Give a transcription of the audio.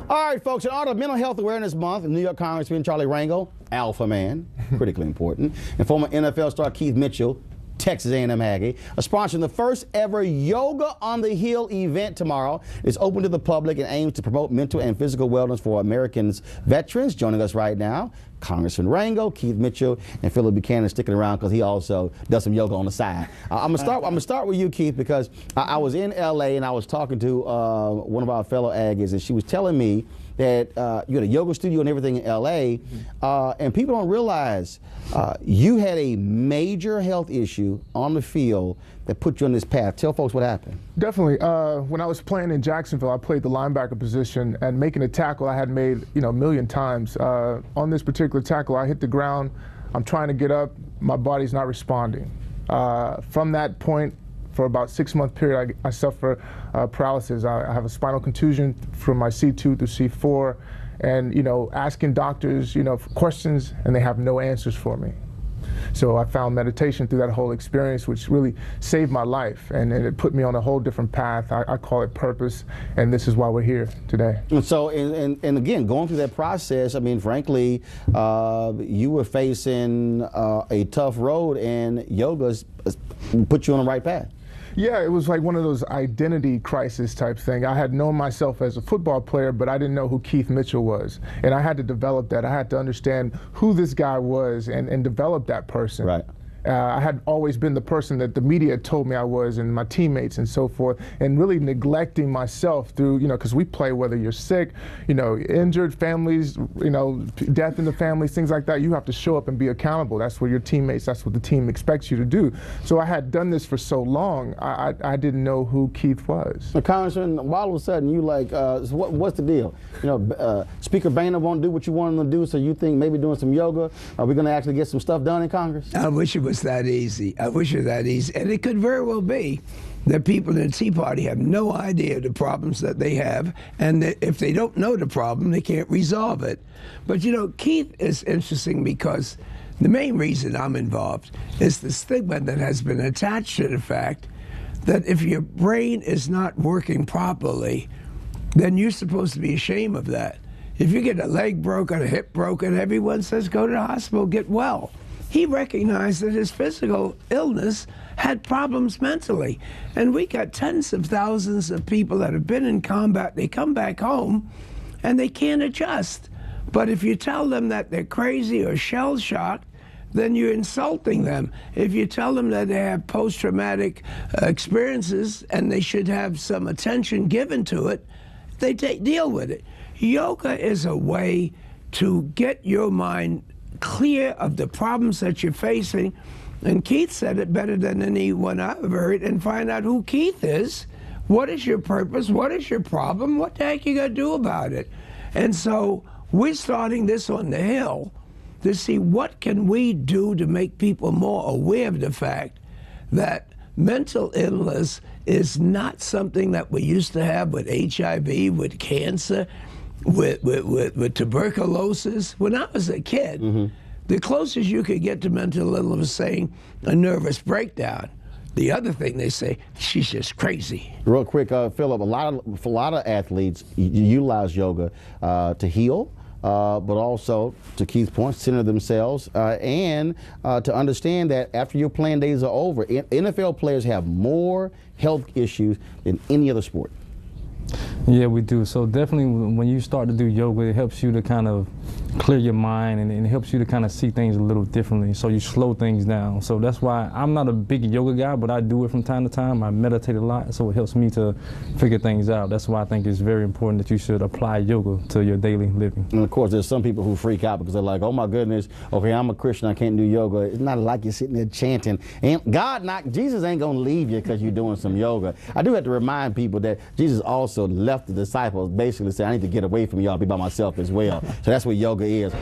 All right, folks, in honor of Mental Health Awareness Month, New York Congressman Charlie Rangel, alpha man, critically important, and former NFL star Keith Mitchell, Texas A&M Aggie, are sponsoring the first ever Yoga on the Hill event tomorrow. It's open to the public and aims to promote mental and physical wellness for Americans veterans. Joining us right now, Congressman Rangel, Keith Mitchell, and Philip Buchanan sticking around because he also does some yoga on the side. I'm gonna start with you, Keith, because I was in LA and I was talking to one of our fellow Aggies, and she was telling me that you had a yoga studio and everything in LA, and people don't realize you had a major health issue on the field that put you on this path. Tell folks what happened. Definitely. When I was playing in Jacksonville, I played the linebacker position, and making a tackle I had made, a million times. On this particular tackle, I hit the ground. I'm trying to get up. My body's not responding. From that point, for about 6-month period, I suffer paralysis. I have a spinal contusion from my C2 through C4, and asking doctors, questions, and they have no answers for me. So I found meditation through that whole experience, which really saved my life, and it put me on a whole different path. I call it purpose, and this is why we're here today. And so, and again, going through that process, I mean, frankly, you were facing a tough road, and yoga's put you on the right path. Yeah, it was like one of those identity crisis type thing. I had known myself as a football player, but I didn't know who Keith Mitchell was. And I had to develop that. I had to understand who this guy was and develop that person. Right. I had always been the person that the media told me I was, and my teammates and so forth, and really neglecting myself through, because we play whether you're sick, injured families, death in the families, things like that. You have to show up and be accountable. That's what your teammates, that's what the team expects you to do. So I had done this for so long, I didn't know who Keith was. Now, Congressman, all of a sudden you like, what's the deal? Speaker Boehner won't do what you want him to do, so you think maybe doing some yoga, are we going to actually get some stuff done in Congress? I wish it was that easy. I wish it was that easy. And it could very well be that people in the Tea Party have no idea the problems that they have, and that if they don't know the problem, they can't resolve it. But Keith is interesting because the main reason I'm involved is the stigma that has been attached to the fact that if your brain is not working properly, then you're supposed to be ashamed of that. If you get a leg broken, a hip broken, everyone says go to the hospital, get well. He recognized that his physical illness had problems mentally. And we got tens of thousands of people that have been in combat, they come back home and they can't adjust. But if you tell them that they're crazy or shell-shocked, then you're insulting them. If you tell them that they have post-traumatic experiences and they should have some attention given to it, they deal with it. Yoga is a way to get your mind clear of the problems that you're facing, and Keith said it better than anyone I've ever heard, and find out who Keith is, what is your purpose, what is your problem, what the heck you gonna do about it. And so we're starting this on the Hill to see what can we do to make people more aware of the fact that mental illness is not something that we used to have with HIV, with cancer, with tuberculosis. When I was a kid, the closest you could get to mental illness was saying a nervous breakdown. The other thing they say, she's just crazy. Real quick, Philip, a lot of athletes utilize yoga to heal, but also, to Keith's point, center themselves, and to understand that after your playing days are over, NFL players have more health issues than any other sport. Yeah, we do. So definitely when you start to do yoga, it helps you to kind of clear your mind, and it helps you to kind of see things a little differently. So you slow things down. So that's why I'm not a big yoga guy, but I do it from time to time. I meditate a lot, so it helps me to figure things out. That's why I think it's very important that you should apply yoga to your daily living. And of course, there's some people who freak out because they're like, oh my goodness, okay, I'm a Christian, I can't do yoga. It's not like you're sitting there chanting. And Jesus ain't gonna leave you because you're doing some yoga. I do have to remind people that Jesus also left the disciples basically saying, I need to get away from y'all, be by myself as well. So that's what yoga is.